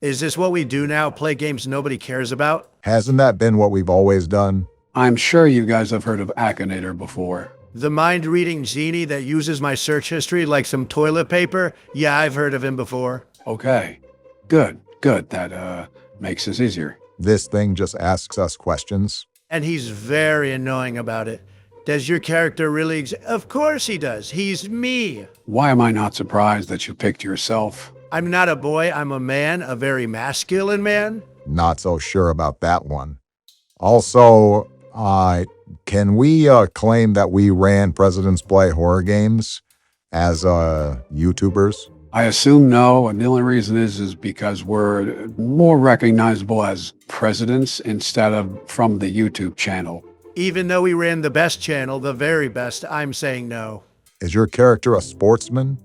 Is this what we do now? Play games nobody cares about? Hasn't that been what we've always done? I'm sure you guys have heard of Akinator before. The mind-reading genie that uses my search history like some toilet paper? Yeah, I've heard of him before. Okay. Good. That makes this easier. This thing just asks us questions. And he's very annoying about it. Does your character really Of course he does. He's me. Why am I not surprised that you picked yourself? I'm not a boy, I'm a man, a very masculine man. Not so sure about that one. Also, can we claim that we ran Presidents Play horror games as YouTubers? I assume no, and the only reason is because we're more recognizable as presidents instead of from the YouTube channel. Even though we ran the best channel, the very best, I'm saying no. Is your character a sportsman?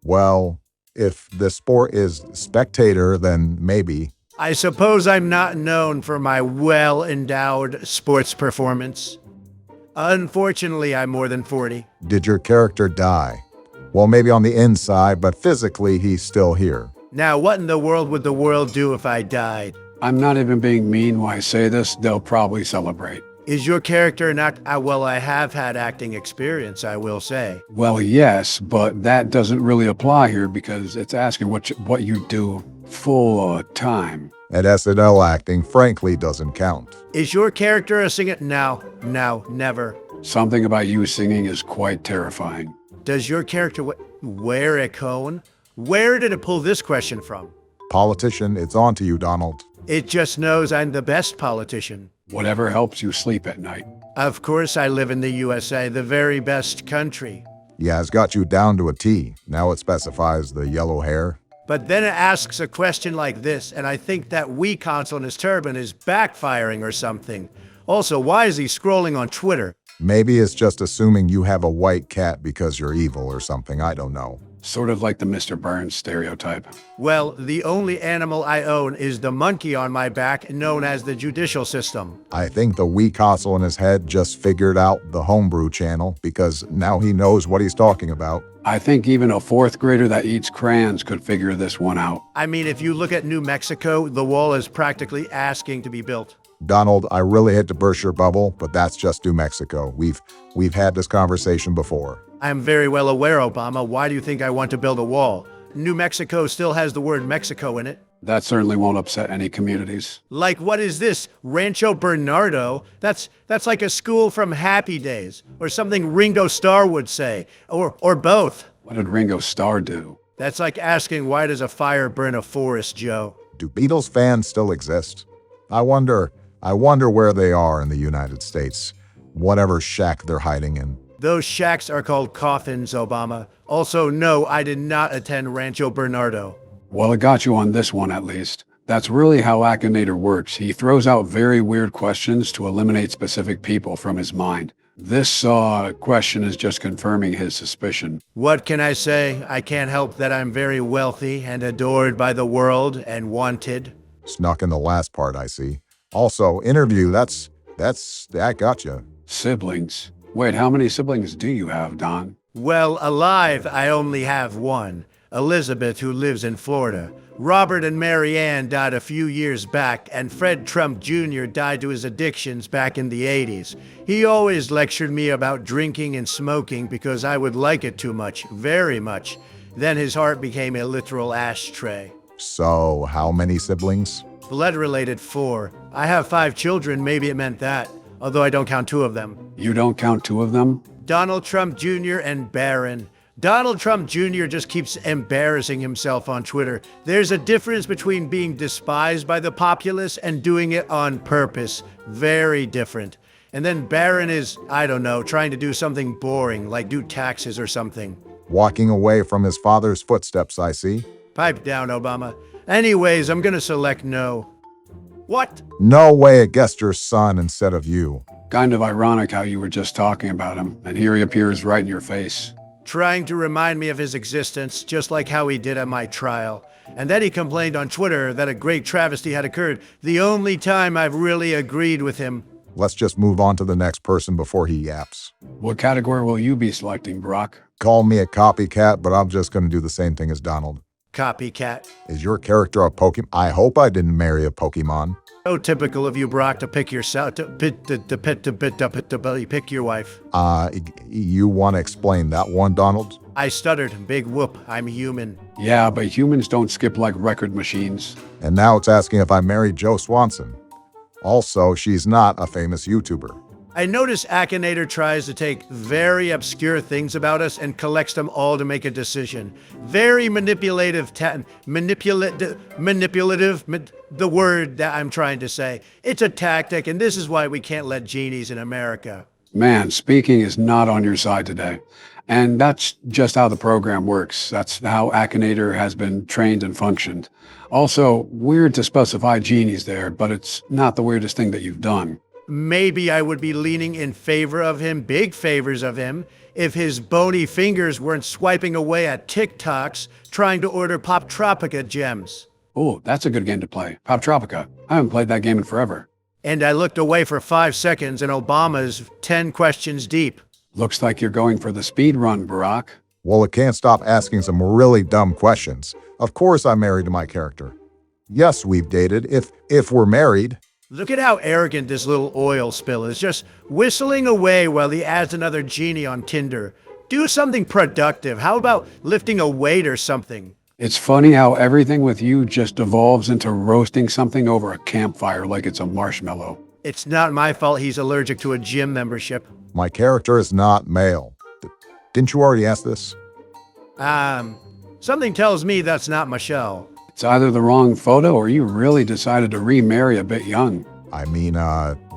Well, if the sport is spectator, then maybe. I suppose I'm not known for my well-endowed sports performance. Unfortunately, I'm more than 40. Did your character die? Well, maybe on the inside, but physically he's still here. Now, what in the world would the world do if I died? I'm not even being mean when I say this. They'll probably celebrate. Is your character an act? Well, I have had acting experience, I will say. Well, yes, but that doesn't really apply here because it's asking what you do full time. At SNL acting, frankly, doesn't count. Is your character a singer? No, never. Something about you singing is quite terrifying. Does your character wear a cone? Where did it pull this question from? Politician, it's on to you, Donald. It just knows I'm the best politician. Whatever helps you sleep at night. Of course I live in the USA, the very best country. Yeah, it's got you down to a T. Now it specifies the yellow hair. But then it asks a question like this, and I think that Wii console in his turban is backfiring or something. Also, why is he scrolling on Twitter? Maybe it's just assuming you have a white cat because you're evil or something, I don't know. Sort of like the Mr. Burns stereotype. Well, the only animal I own is the monkey on my back, known as the judicial system. I think the Wii console in his head just figured out the homebrew channel because now he knows what he's talking about. I think even a fourth grader that eats crayons could figure this one out. I mean, if you look at New Mexico, the wall is practically asking to be built. Donald, I really hate to burst your bubble, but that's just New Mexico. We've had this conversation before. I'm very well aware, Obama. Why do you think I want to build a wall? New Mexico still has the word Mexico in it. That certainly won't upset any communities. Like, what is this? Rancho Bernardo? That's like a school from Happy Days, or something Ringo Starr would say, or both. What did Ringo Starr do? That's like asking, why does a fire burn a forest, Joe? Do Beatles fans still exist? I wonder where they are in the United States, whatever shack they're hiding in. Those shacks are called coffins, Obama. Also, no, I did not attend Rancho Bernardo. Well, it got you on this one at least. That's really how Akinator works. He throws out very weird questions to eliminate specific people from his mind. This question is just confirming his suspicion. What can I say? I can't help that I'm very wealthy and adored by the world and wanted. Snuck in the last part, I see. Also, interview, that got you. Siblings. Wait, how many siblings do you have, Don? Well, alive, I only have one. Elizabeth, who lives in Florida. Robert and Mary Ann died a few years back, and Fred Trump Jr. died to his addictions back in the 80s. He always lectured me about drinking and smoking because I would like it too much, very much. Then his heart became a literal ashtray. So, how many siblings? Blood-related 4. I have 5 children, maybe it meant that. Although I don't count 2 of them. You don't count 2 of them? Donald Trump Jr. and Barron. Donald Trump Jr. just keeps embarrassing himself on Twitter. There's a difference between being despised by the populace and doing it on purpose. Very different. And then Barron is, I don't know, trying to do something boring, like do taxes or something. Walking away from his father's footsteps, I see. Pipe down, Obama. Anyways, I'm gonna select no. What? No way it guessed your son instead of you. Kind of ironic how you were just talking about him, and here he appears right in your face. Trying to remind me of his existence, just like how he did at my trial. And then he complained on Twitter that a great travesty had occurred, the only time I've really agreed with him. Let's just move on to the next person before he yaps. What category will you be selecting, Brock? Call me a copycat, but I'm just going to do the same thing as Donald. Copycat. Is your character a Pokemon? I hope I didn't marry a Pokemon. So typical of you, Brock, to pick yourself, to pick your wife. You want to explain that one, Donald? I stuttered. Big whoop. I'm human. Yeah, but humans don't skip like record machines. And now it's asking if I married Joe Swanson. Also, she's not a famous YouTuber. I notice Akinator tries to take very obscure things about us and collects them all to make a decision. Very manipulative, the word that I'm trying to say. It's a tactic, and this is why we can't let genies in America. Man, speaking is not on your side today. And that's just how the program works. That's how Akinator has been trained and functioned. Also, weird to specify genies there, but it's not the weirdest thing that you've done. Maybe I would be leaning in favor of him, big favors of him, if his bony fingers weren't swiping away at TikToks trying to order Pop Tropica gems. Oh, that's a good game to play. Pop Tropica. I haven't played that game in forever. And I looked away for 5 seconds and Obama's 10 questions deep. Looks like you're going for the speed run, Barack. Well, it can't stop asking some really dumb questions. Of course I'm married to my character. Yes, we've dated, if we're married. Look at how arrogant this little oil spill is, just whistling away while he adds another genie on Tinder. Do something productive. How about lifting a weight or something? It's funny how everything with you just devolves into roasting something over a campfire like it's a marshmallow. It's not my fault he's allergic to a gym membership. My character is not male. Didn't you already ask this? Something tells me that's not Michelle. It's either the wrong photo or you really decided to remarry a bit young. I mean,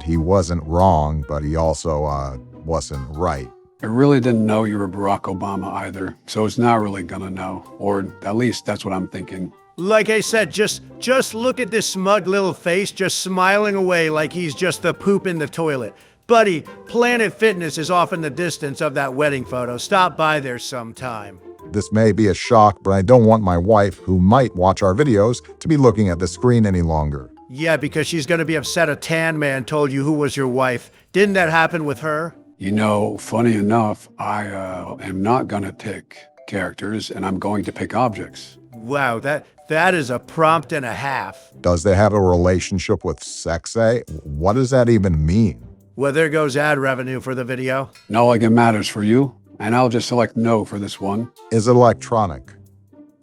he wasn't wrong, but he also, wasn't right. I really didn't know you were Barack Obama either, so it's not really gonna know. Or at least that's what I'm thinking. Like I said, just look at this smug little face just smiling away like he's just the poop in the toilet. Buddy, Planet Fitness is off in the distance of that wedding photo. Stop by there sometime. This may be a shock, but I don't want my wife, who might watch our videos, to be looking at the screen any longer. Yeah, because she's gonna be upset a tan man told you who was your wife. Didn't that happen with her? You know, funny enough, I am not gonna pick characters and I'm going to pick objects. Wow, that is a prompt and a half. Does they have a relationship with sex, eh? What does that even mean? Well, there goes ad revenue for the video. Not like it matters for you, and I'll just select no for this one. Is it electronic?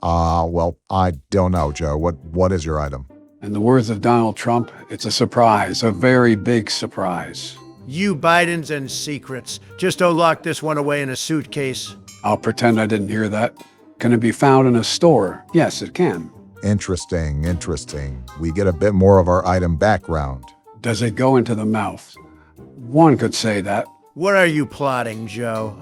Well, I don't know, Joe. What is your item? In the words of Donald Trump, it's a surprise, a very big surprise. You Bidens and secrets. Just don't lock this one away in a suitcase. I'll pretend I didn't hear that. Can it be found in a store? Yes, it can. Interesting. We get a bit more of our item background. Does it go into the mouth? One could say that. What are you plotting, Joe?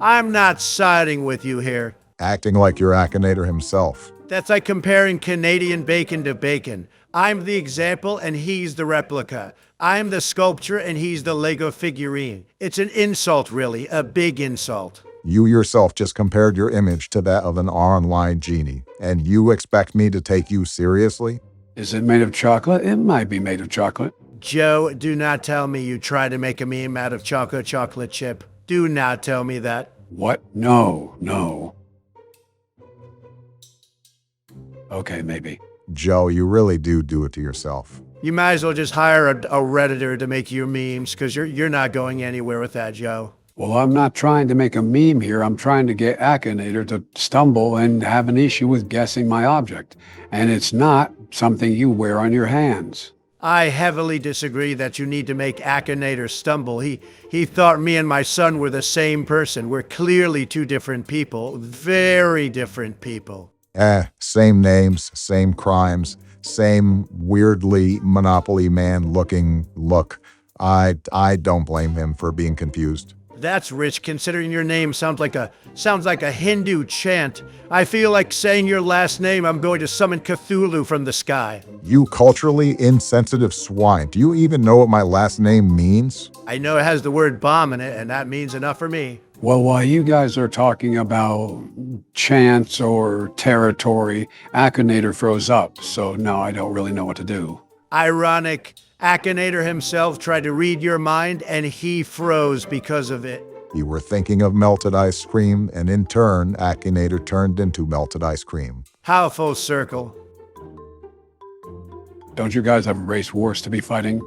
I'm not siding with you here. Acting like you're Akinator himself. That's like comparing Canadian bacon to bacon. I'm the example and he's the replica. I'm the sculpture and he's the Lego figurine. It's an insult, really, a big insult. You yourself just compared your image to that of an online genie, and you expect me to take you seriously? Is it made of chocolate? It might be made of chocolate. Joe, do not tell me you tried to make a meme out of chocolate chip. Do not tell me that. What? No. Okay, maybe. Joe, you really do it to yourself. You might as well just hire a Redditor to make your memes, because you're not going anywhere with that, Joe. Well, I'm not trying to make a meme here. I'm trying to get Akinator to stumble and have an issue with guessing my object. And it's not something you wear on your hands. I heavily disagree that you need to make Akinator stumble. He thought me and my son were the same person. We're clearly two different people. Very different people. Same names, same crimes, same weirdly Monopoly man looking look. I don't blame him for being confused. That's rich, considering your name sounds like a Hindu chant. I feel like saying your last name, I'm going to summon Cthulhu from the sky. You culturally insensitive swine. Do you even know what my last name means? I know it has the word bomb in it, and that means enough for me. Well, while you guys are talking about chants or territory, Akinator froze up, so now I don't really know what to do. Ironic. Akinator himself tried to read your mind, and he froze because of it. You were thinking of melted ice cream, and in turn, Akinator turned into melted ice cream. How full circle? Don't you guys have race wars to be fighting?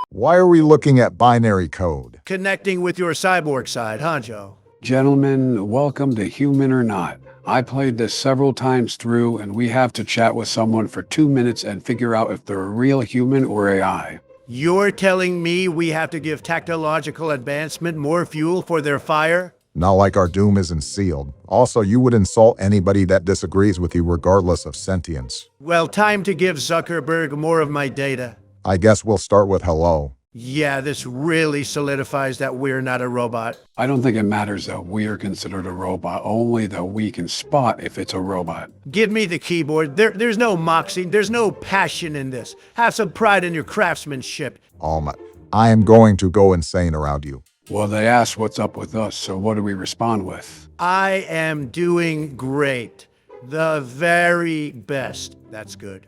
Why are we looking at binary code? Connecting with your cyborg side, huh, Joe? Gentlemen, welcome to Human or Not. I played this several times through, and we have to chat with someone for 2 minutes and figure out if they're a real human or AI. You're telling me we have to give technological advancement more fuel for their fire? Not like our doom isn't sealed. Also, you would insult anybody that disagrees with you regardless of sentience. Well, time to give Zuckerberg more of my data. I guess we'll start with hello. Yeah, this really solidifies that we're not a robot. I don't think it matters that we are considered a robot, only that we can spot if it's a robot. Give me the keyboard. There's no moxie. There's no passion in this. Have some pride in your craftsmanship. I am going to go insane around you. Well, they asked what's up with us, so what do we respond with? I am doing great. The very best. That's good.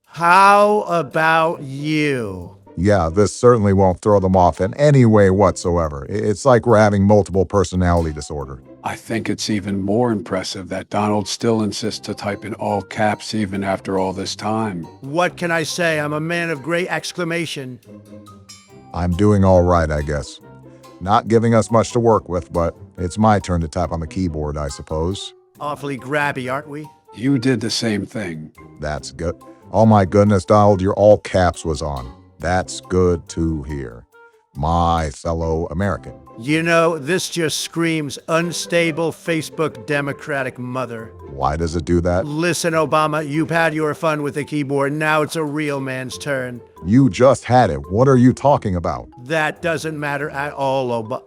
How about you? Yeah, this certainly won't throw them off in any way whatsoever. It's like we're having multiple personality disorder. I think it's even more impressive that Donald still insists to type in all caps even after all this time. What can I say? I'm a man of great exclamation. I'm doing all right, I guess. Not giving us much to work with, but it's my turn to tap on the keyboard, I suppose. Awfully grabby, aren't we? You did the same thing. That's good. Oh my goodness, Donald, your all caps was on. That's good to hear. My fellow American. You know, this just screams unstable Facebook Democratic mother. Why does it do that? Listen, Obama, you've had your fun with the keyboard. Now it's a real man's turn. You just had it. What are you talking about? That doesn't matter at all, Obama.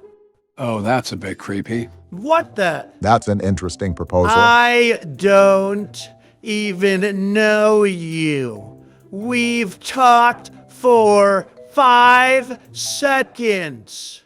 Oh, that's a bit creepy. What the? That's an interesting proposal. I don't even know you. We've talked for 5 seconds.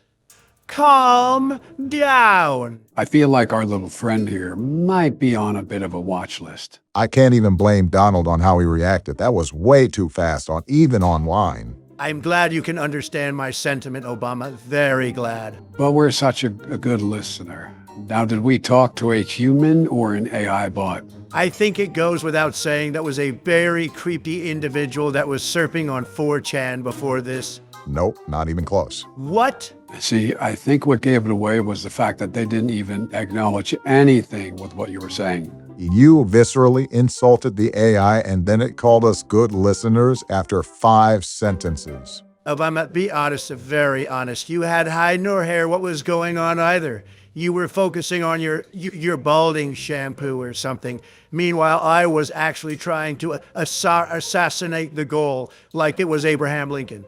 Calm down. I feel like our little friend here might be on a bit of a watch list. I can't even blame Donald on how he reacted. That was way too fast, even online. I'm glad you can understand my sentiment, Obama. Very glad. But we're such a good listener. Now, did we talk to a human or an AI bot? I think it goes without saying that was a very creepy individual that was surfing on 4chan before this. Nope, not even close. What? See, I think what gave it away was the fact that they didn't even acknowledge anything with what you were saying. You viscerally insulted the AI and then it called us good listeners after 5 sentences. Obama, be honest, very honest. You had hide nor hair what was going on either. You were focusing on your balding shampoo or something. Meanwhile, I was actually trying to assassinate the goal like it was Abraham Lincoln.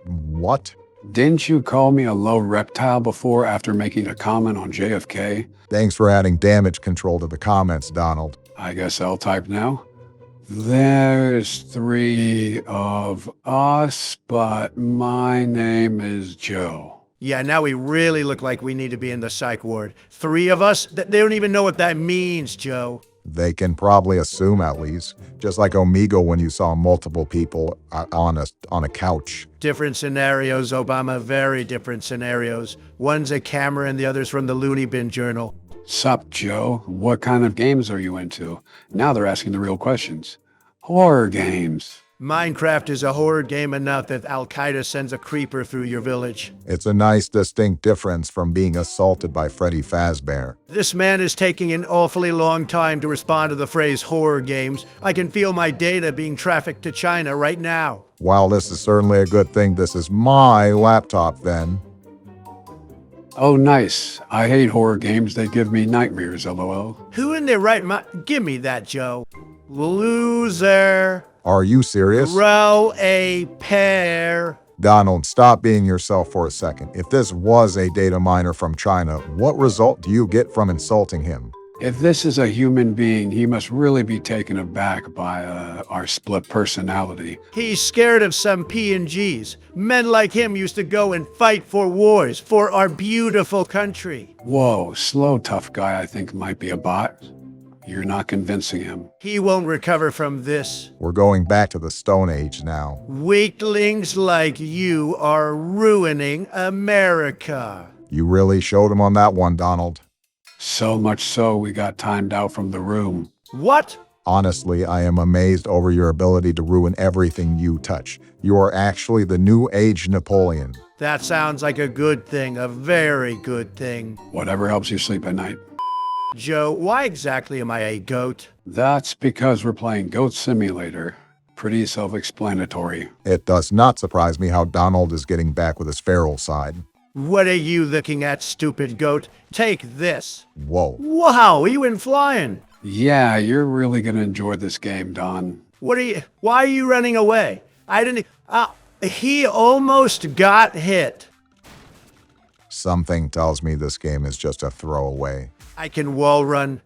What? Didn't you call me a low reptile before after making a comment on JFK? Thanks for adding damage control to the comments, Donald. I guess I'll type now. There's 3 of us, but my name is Joe. Yeah, now we really look like we need to be in the psych ward. 3 of us? They don't even know what that means, Joe. They can probably assume at least. Just like Omegle when you saw multiple people on a couch. Different scenarios, Obama, very different scenarios. One's a camera and the other's from the Looney Bin Journal. Sup, Joe? What kind of games are you into? Now they're asking the real questions. Horror games. Minecraft is a horror game enough if Al-Qaeda sends a creeper through your village. It's a nice distinct difference from being assaulted by Freddy Fazbear. This man is taking an awfully long time to respond to the phrase horror games. I can feel my data being trafficked to China right now. While this is certainly a good thing, this is my laptop then. Oh, nice. I hate horror games. They give me nightmares, lol. Who in their right mind? Give me that, Joe. Loser. Are you serious? Row a pair. Donald, stop being yourself for a second. If this was a data miner from China, what result do you get from insulting him? If this is a human being, he must really be taken aback by our split personality. He's scared of some P&Gs. Men like him used to go and fight for wars for our beautiful country. Whoa, slow tough guy I think might be a bot. You're not convincing him. He won't recover from this. We're going back to the Stone Age now. Weaklings like you are ruining America. You really showed him on that one, Donald. So much so, we got timed out from the room. What? Honestly, I am amazed over your ability to ruin everything you touch. You are actually the new age Napoleon. That sounds like a good thing, a very good thing. Whatever helps you sleep at night. Joe, why exactly am I a goat? That's because we're playing Goat Simulator. Pretty self-explanatory. It does not surprise me how Donald is getting back with his feral side. What are you looking at, stupid goat? Take this. Whoa. Wow, you went flying. Yeah, you're really gonna enjoy this game, Don. Why are you running away? He almost got hit. Something tells me this game is just a throwaway. I can wall run.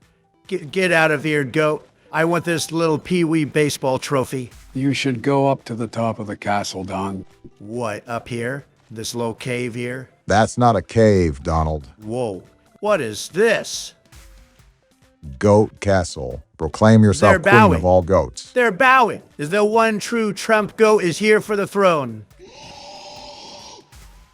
Get out of here, goat. I want this little pee-wee baseball trophy. You should go up to the top of the castle, Don. What, up here? This little cave here? That's not a cave, Donald. Whoa, what is this? Goat Castle. Proclaim yourself They're queen bowing. of all goats. They're bowing. The one true Trump goat is here for the throne.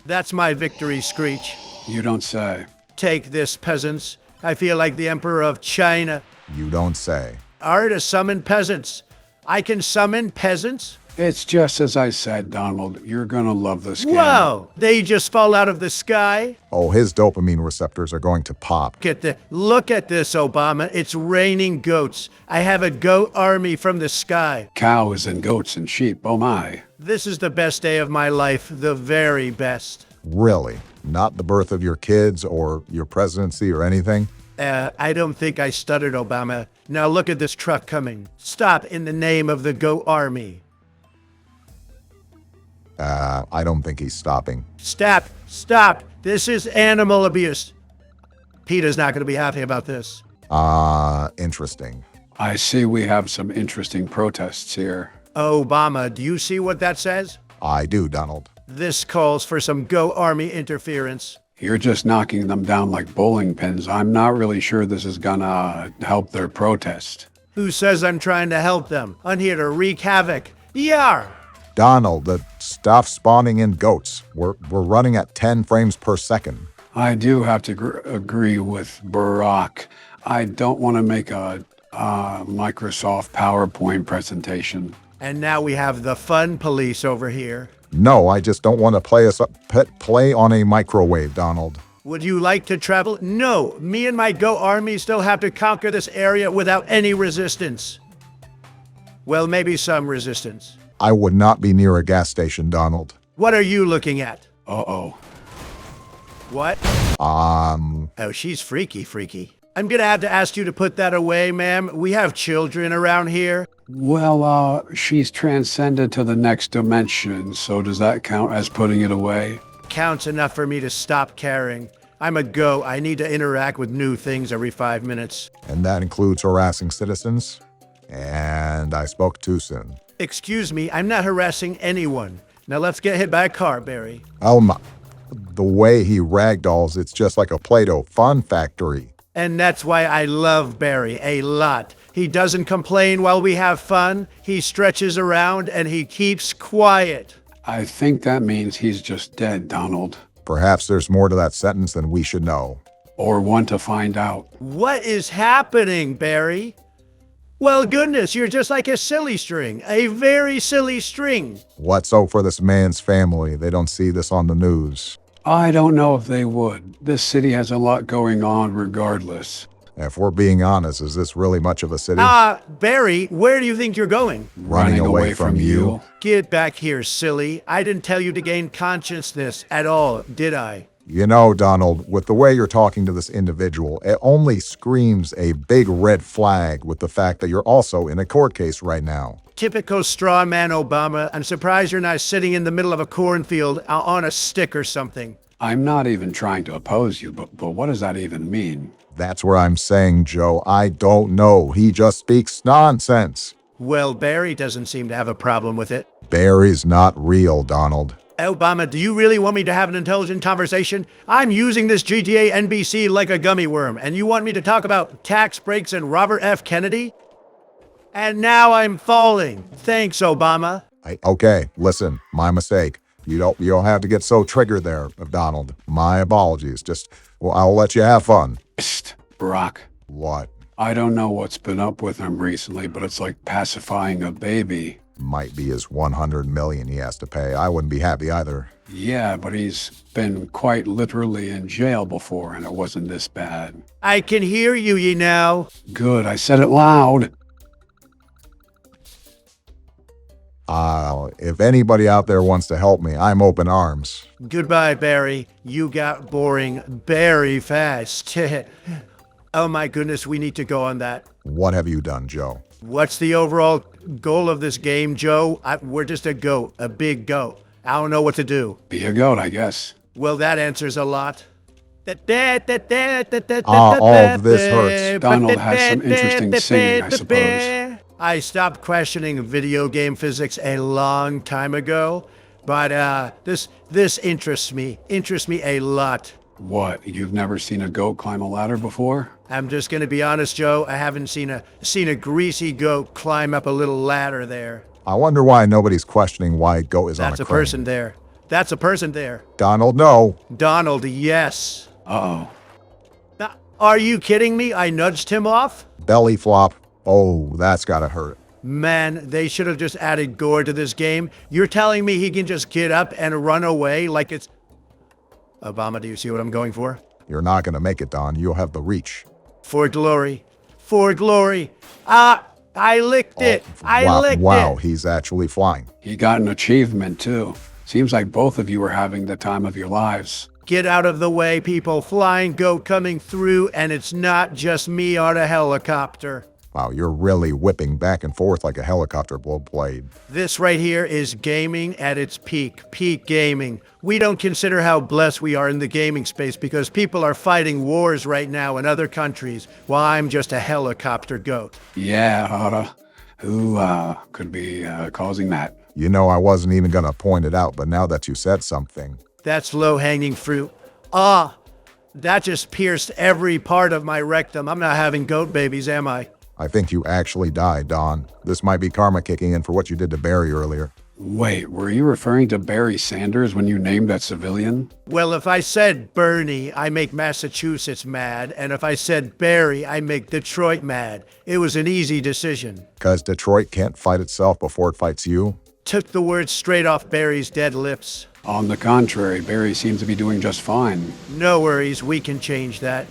That's my victory screech. You don't say. Take this, peasants. I feel like the Emperor of China. You don't say. Are to summon peasants. I can summon peasants? It's just as I said, Donald. You're gonna love this game. Whoa! They just fall out of the sky? Oh, his dopamine receptors are going to pop. Look at this, Obama. It's raining goats. I have a goat army from the sky. Cows and goats and sheep, oh my. This is the best day of my life, the very best. Really? Not the birth of your kids or your presidency or anything? I don't think I stuttered, Obama. Now look at this truck coming. Stop in the name of the goat army. I don't think he's stopping. Stop! Stop! This is animal abuse. Peter's not going to be happy about this. Interesting. I see we have some interesting protests here. Obama, do you see what that says? I do, Donald. This calls for some goat army interference. You're just knocking them down like bowling pins. I'm not really sure this is gonna help their protest. Who says I'm trying to help them? I'm here to wreak havoc. Yar! Donald, the stuff spawning in goats. We're running at 10 frames per second. I do have to agree with Barack. I don't want to make a Microsoft PowerPoint presentation. And now we have the fun police over here. No, I just don't want to play on a microwave, Donald. Would you like to travel? No, me and my goat army still have to conquer this area without any resistance. Well, maybe some resistance. I would not be near a gas station, Donald. What are you looking at? Uh-oh. What? Oh, she's freaky. I'm gonna have to ask you to put that away, ma'am. We have children around here. Well, she's transcended to the next dimension, so does that count as putting it away? Counts enough for me to stop caring. I'm a goat. I need to interact with new things every 5 minutes. And that includes harassing citizens. And I spoke too soon. Excuse me, I'm not harassing anyone. Now let's get hit by a car, Barry. Oh my. The way he ragdolls, it's just like a Play-Doh fun factory. And that's why I love Barry a lot. He doesn't complain while we have fun. He stretches around and he keeps quiet. I think that means he's just dead, Donald. Perhaps there's more to that sentence than we should know. Or want to find out. What is happening, Barry? Well, goodness, you're just like a silly string. A very silly string. What's so for this man's family? They don't see this on the news. I don't know if they would. This city has a lot going on regardless. If we're being honest, is this really much of a city? Barry, where do you think you're going? Running away from you. Get back here, silly. I didn't tell you to gain consciousness at all, did I? You know, Donald, with the way you're talking to this individual, it only screams a big red flag with the fact that you're also in a court case right now. Typical straw man, Obama. I'm surprised you're not sitting in the middle of a cornfield on a stick or something. I'm not even trying to oppose you, but what does that even mean? That's where I'm saying, Joe, I don't know. He just speaks nonsense. Well, Barry doesn't seem to have a problem with it. Barry's not real, Donald. Obama, do you really want me to have an intelligent conversation? I'm using this GTA NBC like a gummy worm, and you want me to talk about tax breaks and Robert F. Kennedy? And now I'm falling. Thanks, Obama. Okay, listen, my mistake. You don't have to get so triggered there, Donald. My apologies. Well, I'll let you have fun. Psst, Barack. What? I don't know what's been up with him recently, but it's like pacifying a baby. Might be his 100 million he has to pay. I wouldn't be happy either. Yeah, but he's been quite literally in jail before, and it wasn't this bad. I can hear you, ye now. Good, I said it loud. If anybody out there wants to help me, I'm open arms. Goodbye, Barry. You got boring very fast. Oh my goodness, we need to go on that. What have you done, Joe? What's the overall goal of this game, Joe? We're just a goat, a big goat. I don't know what to do. Be a goat, I guess. Well, that answers a lot. All of this hurts. Donald has some interesting singing, I suppose. I stopped questioning video game physics a long time ago, but this interests me a lot. What, you've never seen a goat climb a ladder before? I'm just gonna be honest, Joe. I haven't seen a greasy goat climb up a little ladder there. I wonder why nobody's questioning why a goat is on a crane. That's a person there. That's a person there. Donald, no. Donald, yes. Uh-oh. Are you kidding me? I nudged him off? Belly flop. Oh, that's gotta hurt. Man, they should have just added gore to this game. You're telling me he can just get up and run away like it's... Obama, do you see what I'm going for? You're not gonna make it, Don. You'll have the reach. For glory. For glory. I licked it. I licked it. Wow, he's actually flying. He got an achievement, too. Seems like both of you were having the time of your lives. Get out of the way, people. Flying goat coming through, and it's not just me on a helicopter. Wow, you're really whipping back and forth like a helicopter blade. This right here is gaming at its peak. Peak gaming. We don't consider how blessed we are in the gaming space because people are fighting wars right now in other countries while I'm just a helicopter goat. Yeah, who could be causing that? You know, I wasn't even gonna point it out, but now that you said something. That's low-hanging fruit. That just pierced every part of my rectum. I'm not having goat babies, am I? I think you actually died, Don. This might be karma kicking in for what you did to Barry earlier. Wait, were you referring to Barry Sanders when you named that civilian? Well, if I said Bernie, I make Massachusetts mad, and if I said Barry, I make Detroit mad. It was an easy decision. 'Cause Detroit can't fight itself before it fights you? Took the words straight off Barry's dead lips. On the contrary, Barry seems to be doing just fine. No worries, we can change that.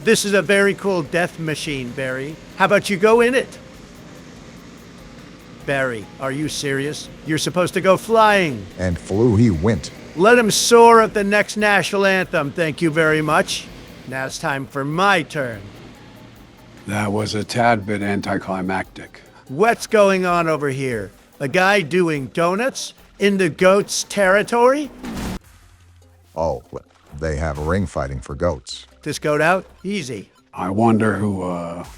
This is a very cool death machine, Barry. How about you go in it? Barry, are you serious? You're supposed to go flying. And flew he went. Let him soar at the next national anthem, thank you very much. Now it's time for my turn. That was a tad bit anticlimactic. What's going on over here? A guy doing donuts in the goat's territory? Oh, they have ring fighting for goats. This goat out? Easy. I wonder who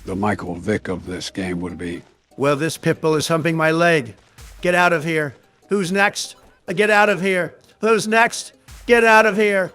the Michael Vick of this game would be. Well, this pit bull is humping my leg. Get out of here. Who's next? Get out of here. Who's next? Get out of here.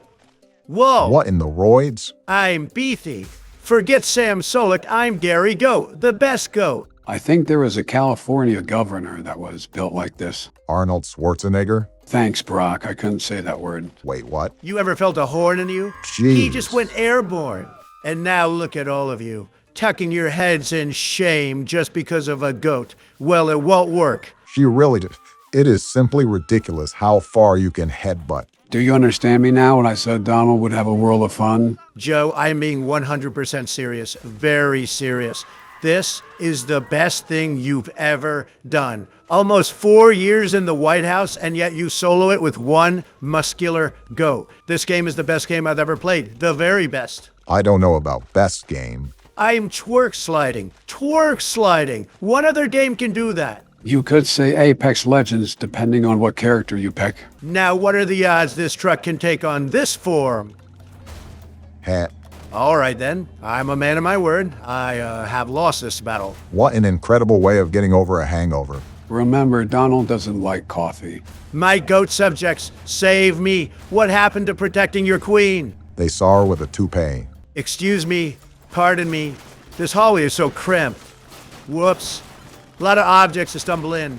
Whoa. What in the roids? I'm Beefy. Forget Sam Solik, I'm Gary Goat, the best goat. I think there was a California governor that was built like this. Arnold Schwarzenegger? Thanks, Brock. I couldn't say that word. Wait, what? You ever felt a horn in you? Jeez. He just went airborne. And now look at all of you, tucking your heads in shame just because of a goat. Well, it won't work. She really did. It is simply ridiculous how far you can headbutt. Do you understand me now when I said Donald would have a world of fun? Joe, I'm being 100% serious. Very serious. This is the best thing you've ever done. Almost 4 years in the White House, and yet you solo it with one muscular goat. This game is the best game I've ever played. The very best. I don't know about best game. I'm twerk sliding. Twerk sliding. One other game can do that. You could say Apex Legends, depending on what character you pick. Now, what are the odds this truck can take on this form? Hat. All right, then. I'm a man of my word. I have lost this battle. What an incredible way of getting over a hangover. Remember, Donald doesn't like coffee. My goat subjects, save me. What happened to protecting your queen? They saw her with a toupee. Excuse me, pardon me. This hallway is so cramped. Whoops. A lot of objects to stumble in.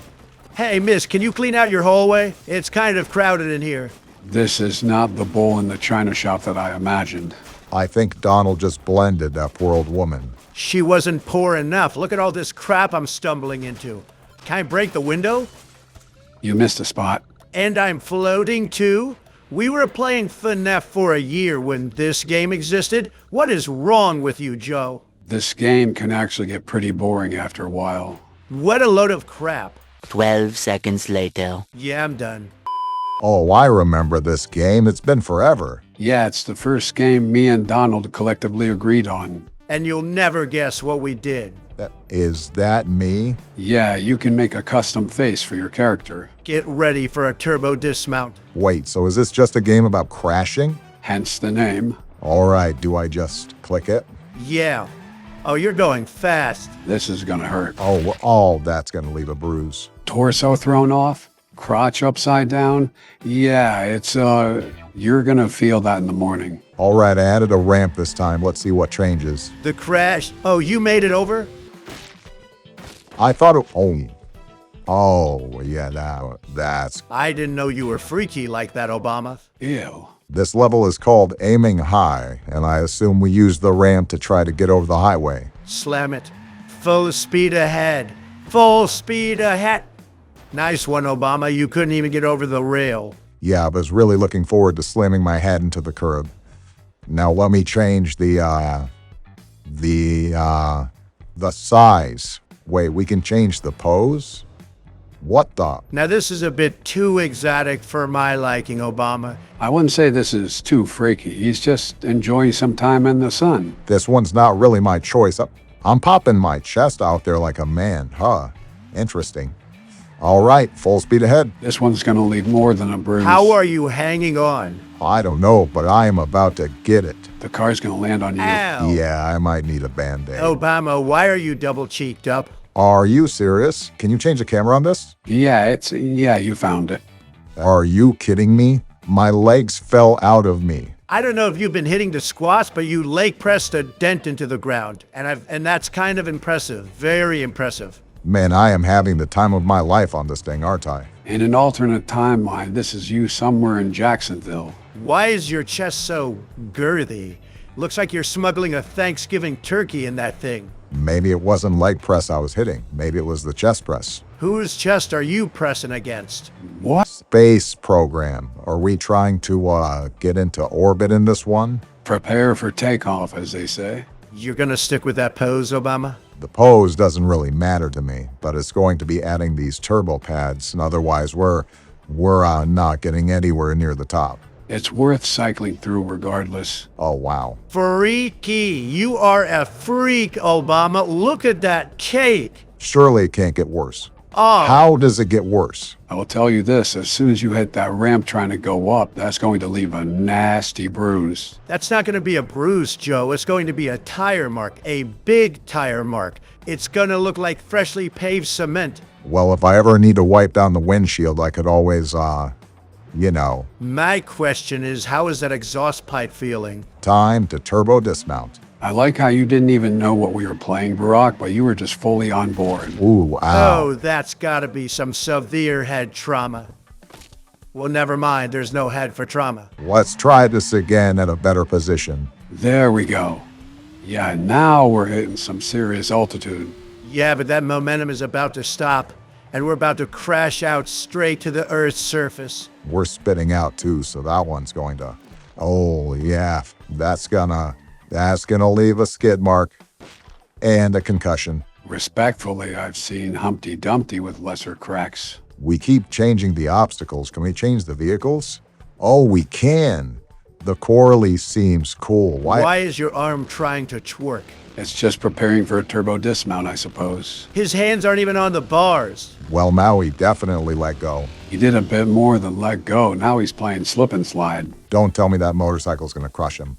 Hey, miss, can you clean out your hallway? It's kind of crowded in here. This is not the bowl in the china shop that I imagined. I think Donald just blended that poor old woman. She wasn't poor enough. Look at all this crap I'm stumbling into. Can I break the window? You missed a spot. And I'm floating too? We were playing FNAF for a year when this game existed. What is wrong with you, Joe? This game can actually get pretty boring after a while. What a load of crap. 12 seconds later. Yeah, I'm done. Oh, I remember this game. It's been forever. Yeah, it's the first game me and Donald collectively agreed on. And you'll never guess what we did. Is that me? Yeah, you can make a custom face for your character. Get ready for a turbo dismount. Wait, so is this just a game about crashing? Hence the name. All right, do I just click it? Yeah. Oh, you're going fast. This is gonna hurt. Oh, well, all that's going to leave a bruise. Torso thrown off? Crotch upside down? Yeah, you're gonna feel that in the morning. All right, I added a ramp this time. Let's see what changes. The crash. Oh, you made it over? I thought it... Oh, yeah, that's... I didn't know you were freaky like that, Obama. Ew. This level is called Aiming High, and I assume we used the ramp to try to get over the highway. Slam it. Full speed ahead. Full speed ahead. Nice one, Obama. You couldn't even get over the rail. Yeah, I was really looking forward to slamming my head into the curb. Now let me change the size. Wait, we can change the pose? What the? Now, this is a bit too exotic for my liking, Obama. I wouldn't say this is too freaky. He's just enjoying some time in the sun. This one's not really my choice. I'm popping my chest out there like a man, huh? Interesting. All right, full speed ahead. This one's gonna leave more than a bruise. How are you hanging on? I don't know, but I am about to get it. The car's gonna land on you. Ow. Yeah, I might need a band-aid. Obama, why are you double-cheeked up? Are you serious? Can you change the camera on this? Yeah, you found it. Are you kidding me? My legs fell out of me. I don't know if you've been hitting the squats, but you leg pressed a dent into the ground. And that's kind of impressive. Very impressive. Man, I am having the time of my life on this thing, aren't I? In an alternate timeline, this is you somewhere in Jacksonville. Why is your chest so girthy? Looks like you're smuggling a Thanksgiving turkey in that thing. Maybe it wasn't leg press I was hitting. Maybe it was the chest press. Whose chest are you pressing against? What? Space program. Are we trying to get into orbit in this one? Prepare for takeoff, as they say. You're gonna stick with that pose, Obama? The pose doesn't really matter to me, but it's going to be adding these turbo pads, and otherwise we're not getting anywhere near the top. It's worth cycling through regardless. Oh, wow. Freaky. You are a freak, Obama. Look at that cake. Surely it can't get worse. Oh. How does it get worse? I will tell you this, as soon as you hit that ramp trying to go up, that's going to leave a nasty bruise. That's not going to be a bruise, Joe. It's going to be a tire mark, a big tire mark. It's going to look like freshly paved cement. Well, if I ever need to wipe down the windshield, I could always, My question is, how is that exhaust pipe feeling? time to turbo dismount. I like how you didn't even know what we were playing, Barack, but you were just fully on board. Ooh, ow. Oh, that's got to be some severe head trauma. Well, never mind. There's no head for trauma. Let's try this again at a better position. There we go. Yeah, now we're hitting some serious altitude. Yeah, but that momentum is about to stop, and we're about to crash out straight to the Earth's surface. We're spitting out too, so that one's going to... Oh, yeah, that's gonna leave a skid mark and a concussion. Respectfully, I've seen Humpty Dumpty with lesser cracks. We keep changing the obstacles. Can we change the vehicles? Oh, we can. The Corley seems cool. Why is your arm trying to twerk? It's just preparing for a turbo dismount, I suppose. His hands aren't even on the bars. Well, Maui definitely let go. He did a bit more than let go. Now he's playing slip and slide. Don't tell me that motorcycle's going to crush him.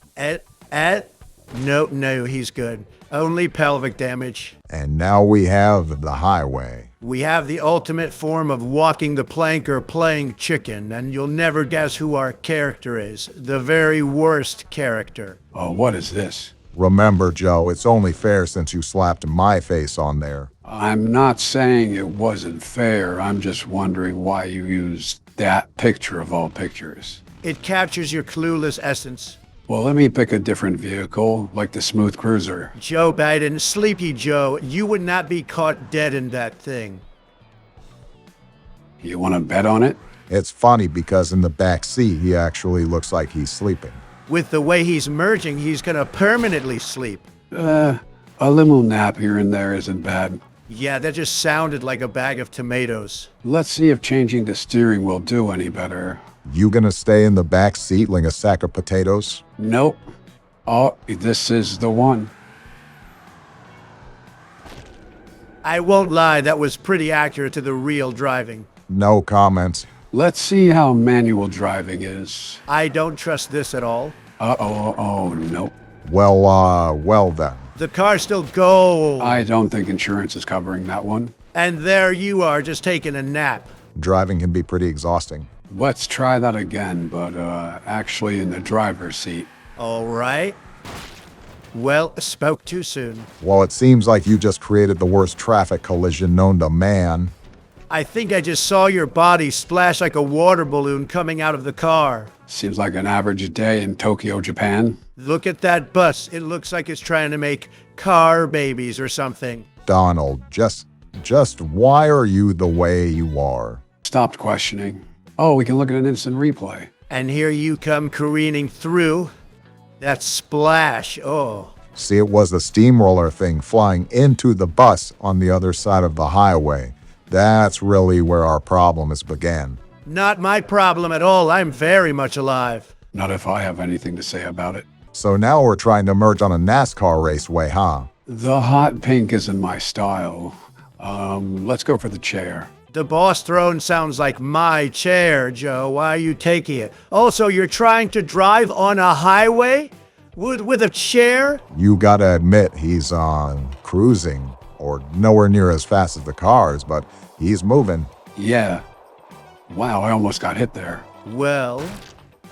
No, he's good. Only pelvic damage. And now we have the highway. We have the ultimate form of walking the plank or playing chicken, and you'll never guess who our character is. The very worst character. Oh, what is this? Remember, Joe, it's only fair since you slapped my face on there. I'm not saying it wasn't fair. I'm just wondering why you used that picture of all pictures. It captures your clueless essence. Well, let me pick a different vehicle, like the smooth cruiser. Joe Biden, Sleepy Joe, you would not be caught dead in that thing. You want to bet on it? It's funny because in the back seat, he actually looks like he's sleeping. With the way he's merging, he's gonna permanently sleep. A little nap here and there isn't bad. Yeah, that just sounded like a bag of tomatoes. Let's see if changing the steering will do any better. You gonna stay in the back seat like a sack of potatoes? Nope. Oh, this is the one. I won't lie, that was pretty accurate to the real driving. No comments. Let's see how manual driving is. I don't trust this at all. Oh, nope. Well then. The car still goes. I don't think insurance is covering that one. And there you are, just taking a nap. Driving can be pretty exhausting. Let's try that again, but actually in the driver's seat. All right. Well, spoke too soon. Well, it seems like you just created the worst traffic collision known to man. I think I just saw your body splash like a water balloon coming out of the car. Seems like an average day in Tokyo, Japan. Look at that bus. It looks like it's trying to make car babies or something. Donald, just why are you the way you are? Stopped questioning. Oh, we can look at an instant replay. And here you come careening through. That splash. Oh. See, it was the steamroller thing flying into the bus on the other side of the highway. That's really where our problems began. Not my problem at all. I'm very much alive. Not if I have anything to say about it. So now we're trying to merge on a NASCAR raceway, huh? The hot pink isn't my style. Let's go for the chair. The boss throne sounds like my chair, Joe. Why are you taking it? Also, you're trying to drive on a highway? With a chair? You gotta admit, he's cruising, or nowhere near as fast as the cars, but he's moving. Yeah. Wow, I almost got hit there. Well,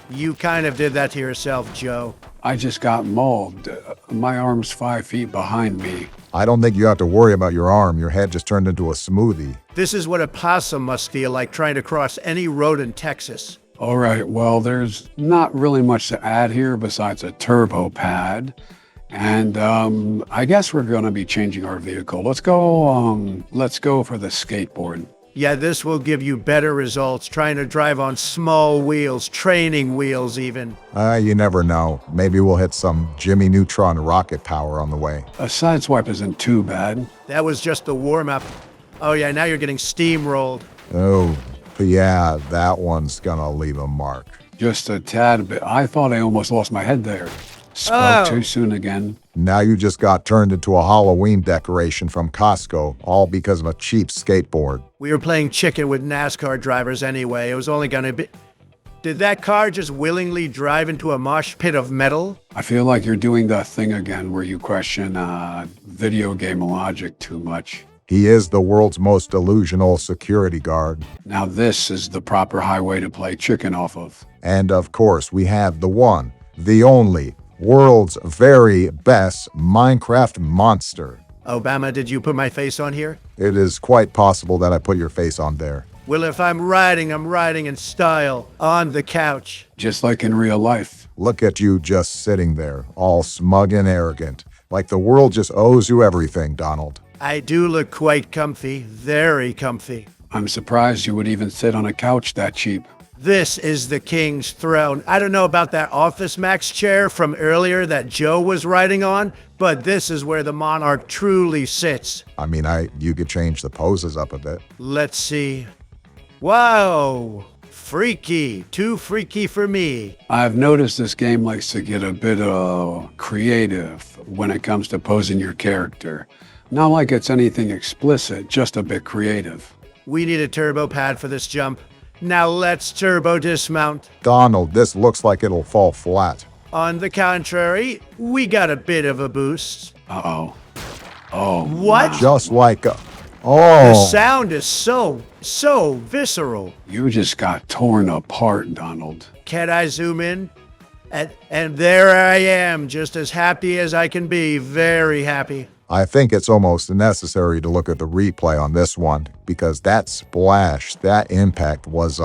you kind of did that to yourself, Joe. I just got mauled. My arm's 5 feet behind me. I don't think you have to worry about your arm. Your head just turned into a smoothie. This is what a possum must feel like trying to cross any road in Texas. All right, well, there's not really much to add here besides a turbo pad. And I guess we're going to be changing our vehicle. Let's go for the skateboard. Yeah, this will give you better results trying to drive on small wheels, training wheels even. You never know. Maybe we'll hit some Jimmy Neutron rocket power on the way. A sideswipe isn't too bad. That was just the warm-up. Oh yeah, now you're getting steamrolled. Oh, yeah, that one's gonna leave a mark. Just a tad bit. I thought I almost lost my head there. Spoke too soon again. Now you just got turned into a Halloween decoration from Costco, all because of a cheap skateboard. We were playing chicken with NASCAR drivers anyway. It was only gonna be... Did that car just willingly drive into a mosh pit of metal? I feel like you're doing that thing again where you question video game logic too much. He is the world's most delusional security guard. Now this is the proper highway to play chicken off of. And of course, we have the one, the only, world's very best Minecraft monster. Obama, did you put my face on here? It is quite possible that I put your face on there. Well, if I'm riding in style, on the couch. Just like in real life. Look at you just sitting there, all smug and arrogant, like the world just owes you everything, Donald. I do look quite comfy, very comfy. I'm surprised you would even sit on a couch that cheap. This is the king's throne. I don't know about that Office Max chair from earlier that Joe was riding on, but this is where the monarch truly sits. I mean, you could change the poses up a bit. Let's see. Wow! Freaky. Too freaky for me. I've noticed this game likes to get a bit creative when it comes to posing your character. Not like it's anything explicit, just a bit creative. We need a turbo pad for this jump. Now let's turbo dismount. Donald, this looks like it'll fall flat. On the contrary, we got a bit of a boost. Uh-oh. Oh, What? wow. Just like The Oh, sound is so visceral. You just got torn apart, Donald. Can I zoom in? And there I am, just as happy as I can be, very happy. I think it's almost necessary to look at the replay on this one because that splash, that impact was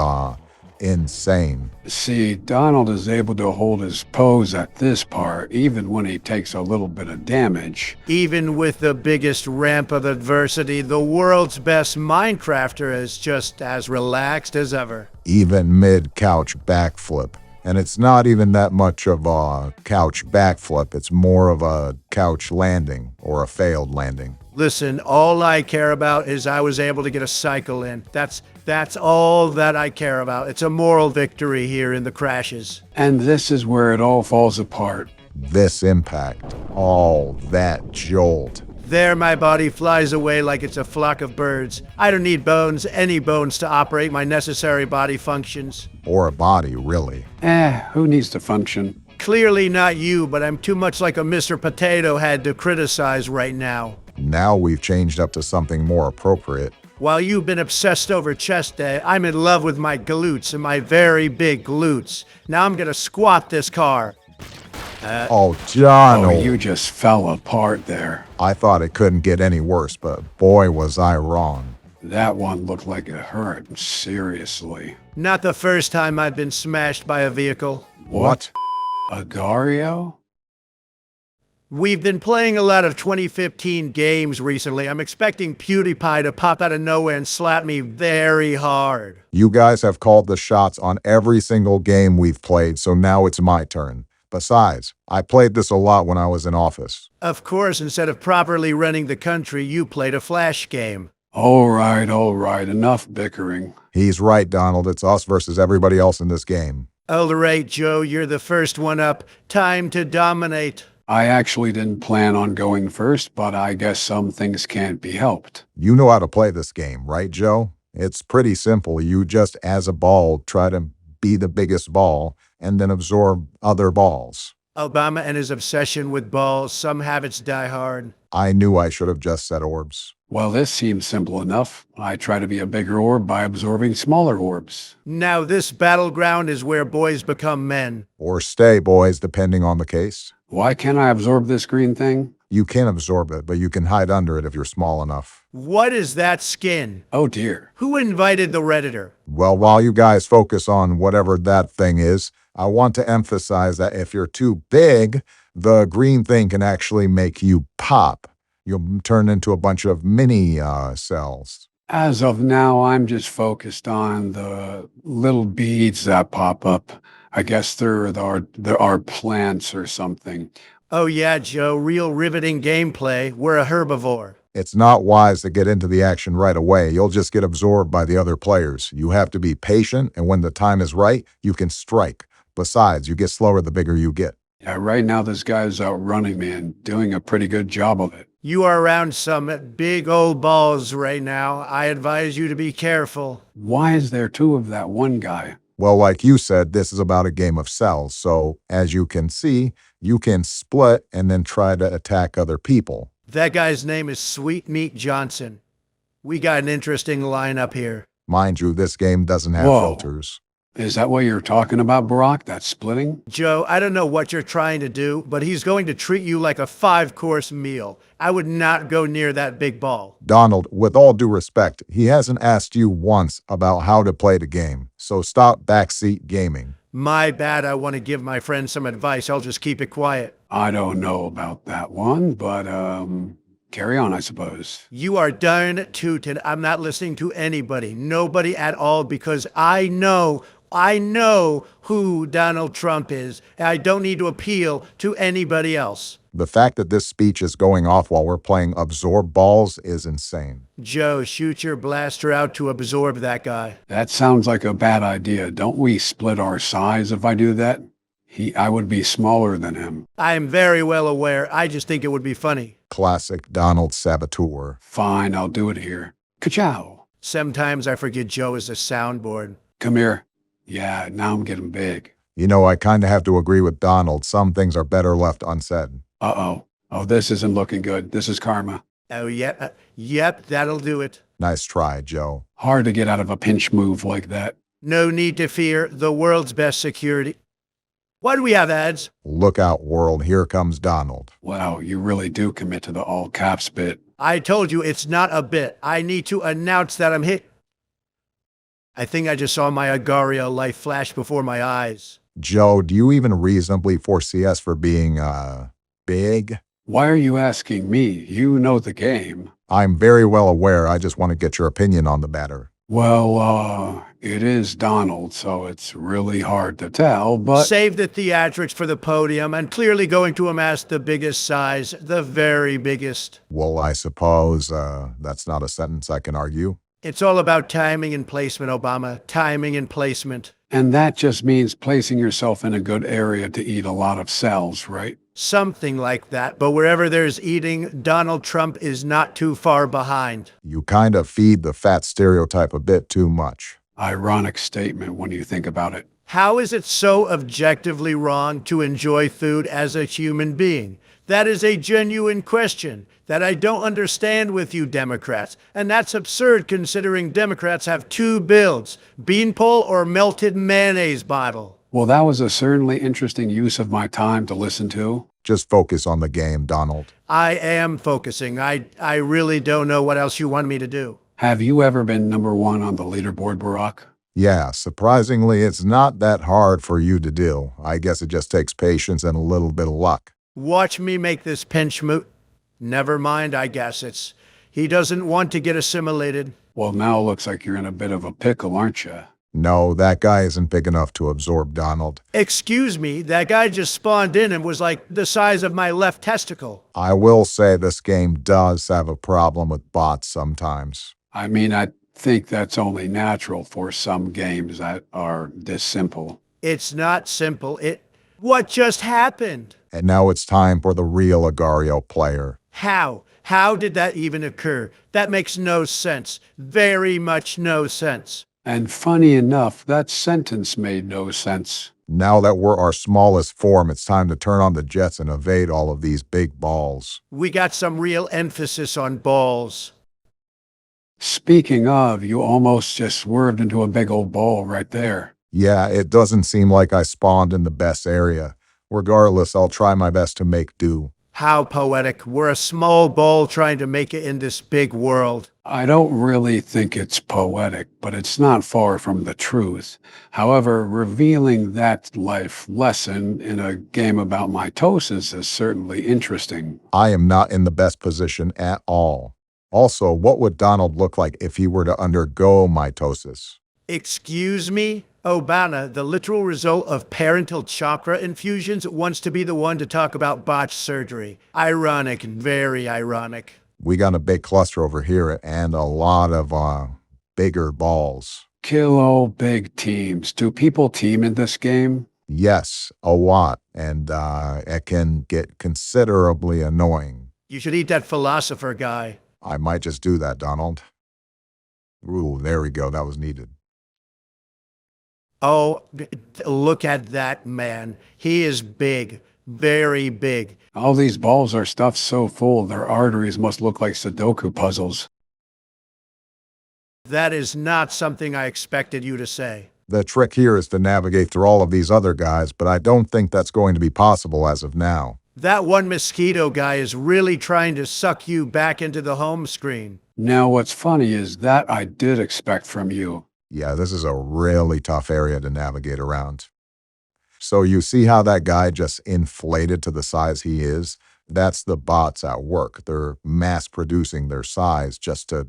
insane. See, Donald is able to hold his pose at this part, even when he takes a little bit of damage. Even with the biggest ramp of adversity, the world's best Minecrafter is just as relaxed as ever. Even mid-couch backflip. And it's not even that much of a couch backflip. It's more of a couch landing or a failed landing. Listen, all I care about is I was able to get a cycle in. That's all that I care about. It's a moral victory here in the crashes. And this is where it all falls apart. This impact, all that jolt. There my body flies away like it's a flock of birds. I don't need bones, any bones to operate my necessary body functions. Or a body, really. Who needs to function? Clearly not you, but I'm too much like a Mr. Potato Head to criticize right now. Now we've changed up to something more appropriate. While you've been obsessed over chest day, I'm in love with my glutes and my very big glutes. Now I'm gonna squat this car. Oh, Donald. Oh, you just fell apart there. I thought it couldn't get any worse, but boy was I wrong. That one looked like it hurt, seriously. Not the first time I've been smashed by a vehicle. What? Agario? We've been playing a lot of 2015 games recently. I'm expecting PewDiePie to pop out of nowhere and slap me very hard. You guys have called the shots on every single game we've played, so now it's my turn. Besides, I played this a lot when I was in office. Of course, instead of properly running the country, you played a flash game. All right, enough bickering. He's right, Donald. It's us versus everybody else in this game. All right, Joe, you're the first one up. Time to dominate. I actually didn't plan on going first, but I guess some things can't be helped. You know how to play this game, right, Joe? It's pretty simple. You just, as a ball, try to be the biggest ball and then absorb other balls. Obama and his obsession with balls, some habits die hard. I knew I should have just said orbs. Well, this seems simple enough. I try to be a bigger orb by absorbing smaller orbs. Now this battleground is where boys become men. Or stay, boys, depending on the case. Why can't I absorb this green thing? You can absorb it, but you can hide under it if you're small enough. What is that skin? Oh dear. Who invited the Redditor? Well, while you guys focus on whatever that thing is, I want to emphasize that if you're too big, the green thing can actually make you pop. You'll turn into a bunch of mini cells. As of now, I'm just focused on the little beads that pop up. I guess there are plants or something. Oh yeah, Joe, real riveting gameplay. We're a herbivore. It's not wise to get into the action right away. You'll just get absorbed by the other players. You have to be patient, and when the time is right, you can strike. Besides, you get slower the bigger you get. Yeah, right now this guy's outrunning me and doing a pretty good job of it. You are around some big old balls right now. I advise you to be careful. Why is there two of that one guy? Well, like you said, this is about a game of cells. So, as you can see, you can split and then try to attack other people. That guy's name is Sweet Meat Johnson. We got an interesting lineup here. Mind you, this game doesn't have Whoa. filters. Is that what you're talking about, Barack? That splitting? Joe, I don't know what you're trying to do, but he's going to treat you like a 5-course meal. I would not go near that big ball. Donald, with all due respect, he hasn't asked you once about how to play the game. So stop backseat gaming. My bad, I want to give my friend some advice. I'll just keep it quiet. I don't know about that one, but carry on, I suppose. You are darn tootin'. I'm not listening to anybody, nobody at all, because I know who Donald Trump is. I don't need to appeal to anybody else. The fact that this speech is going off while we're playing absorb balls is insane. Joe, shoot your blaster out to absorb that guy. That sounds like a bad idea. Don't we split our size if I do that? I would be smaller than him. I am very well aware. I just think it would be funny. Classic Donald saboteur. Fine, I'll do it here. Ka-chow. Sometimes I forget Joe is a soundboard. Come here. Yeah, now I'm getting big. You know, I kind of have to agree with Donald. Some things are better left unsaid. Uh-oh. Oh, this isn't looking good. This is karma. Oh, yeah. Yep, that'll do it. Nice try, Joe. Hard to get out of a pinch move like that. No need to fear the world's best security. Why do we have ads? Look out, world. Here comes Donald. Wow, you really do commit to the all caps bit. I told you it's not a bit. I need to announce that I'm hit. I think I just saw my Agario life flash before my eyes. Joe, do you even reasonably foresee us for being, big? Why are you asking me? You know the game. I'm very well aware. I just want to get your opinion on the matter. Well, it is Donald, so it's really hard to tell, but Save the theatrics for the podium and clearly going to amass the biggest size, the very biggest. Well, I suppose, that's not a sentence I can argue. It's all about timing and placement, Obama. Timing and placement. and that just means placing yourself in a good area to eat a lot of cells, right? Something like that. But wherever there's eating, Donald Trump is not too far behind. You kind of feed the fat stereotype a bit too much. Ironic statement when you think about it. How is it so objectively wrong to enjoy food as a human being? That is a genuine question that I don't understand with you Democrats. And that's absurd considering Democrats have two bills, beanpole or melted mayonnaise bottle. Well, that was a certainly interesting use of my time to listen to. Just focus on the game, Donald. I am focusing. I really don't know what else you want me to do. Have you ever been number one on the leaderboard, Barack? Yeah, surprisingly, it's not that hard for you to do. I guess it just takes patience and a little bit of luck. Watch me make this pinch move. Never mind, I guess he doesn't want to get assimilated. Well, now it looks like you're in a bit of a pickle, aren't you? No, that guy isn't big enough to absorb Donald. Excuse me, that guy just spawned in and was like the size of my left testicle. I will say this game does have a problem with bots sometimes. I mean, I think that's only natural for some games that are this simple. It's not simple. What just happened? And now it's time for the real Agario player. How? How did that even occur? That makes no sense. Very much no sense. And funny enough, that sentence made no sense. Now that we're our smallest form, it's time to turn on the jets and evade all of these big balls. We got some real emphasis on balls. Speaking of, you almost just swerved into a big old ball right there. Yeah, it doesn't seem like I spawned in the best area. Regardless, I'll try my best to make do. How poetic. We're a small ball trying to make it in this big world. I don't really think it's poetic, but it's not far from the truth. However, revealing that life lesson in a game about mitosis is certainly interesting. I am not in the best position at all. Also, what would Donald look like if he were to undergo mitosis? Excuse me? Obama, the literal result of parental chakra infusions, wants to be the one to talk about botched surgery. Ironic, very ironic. We got a big cluster over here and a lot of bigger balls. Kilo big teams. Do people team in this game? Yes, a lot, and it can get considerably annoying. You should eat that philosopher guy. I might just do that, Donald. Ooh, there we go. That was needed. Oh, look at that man. He is big, very big. All these balls are stuffed so full, their arteries must look like Sudoku puzzles. That is not something I expected you to say. The trick here is to navigate through all of these other guys, but I don't think that's going to be possible as of now. That one mosquito guy is really trying to suck you back into the home screen. Now, what's funny is that I did expect from you. Yeah, this is a really tough area to navigate around. So you see how that guy just inflated to the size he is? That's the bots at work. They're mass producing their size just to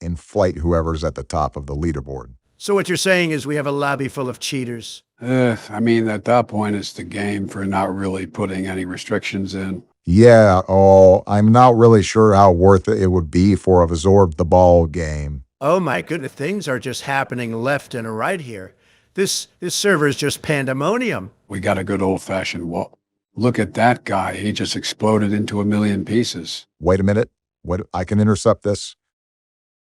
inflate whoever's at the top of the leaderboard. So what you're saying is we have a lobby full of cheaters. I mean, at that point, it's the game for not really putting any restrictions in. Yeah, I'm not really sure how worth it would be for a absorb the ball game. Oh my goodness, things are just happening left and right here. This server is just pandemonium. We got a good old-fashioned wall. Look at that guy. He just exploded into a million pieces. Wait a minute. I can intercept this.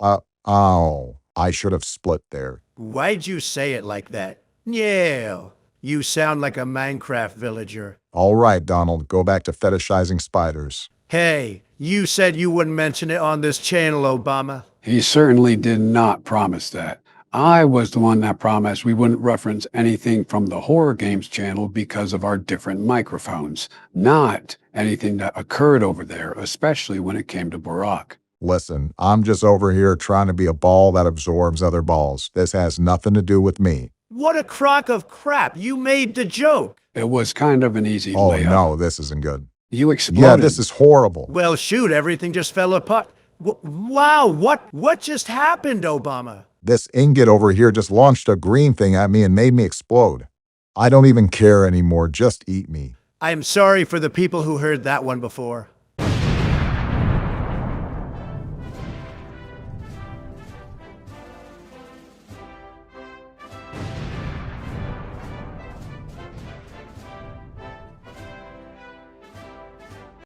I should have split there. Why'd you say it like that? Yeah, you sound like a Minecraft villager. All right, Donald, go back to fetishizing spiders. Hey, You said you wouldn't mention it on this channel, Obama. He certainly did not promise that. I was the one that promised we wouldn't reference anything from the Horror Games channel because of our different microphones, not anything that occurred over there, especially when it came to Barack. Listen, I'm just over here trying to be a ball that absorbs other balls. This has nothing to do with me. What a crock of crap. You made the joke. It was kind of an easy Oh layup. no, this isn't good. You exploded. Yeah, this is horrible. Well, shoot, everything just fell apart. Wow, what just happened, Obama? This ingot over here just launched a green thing at me and made me explode. I don't even care anymore. Just eat me. I am sorry for the people who heard that one before.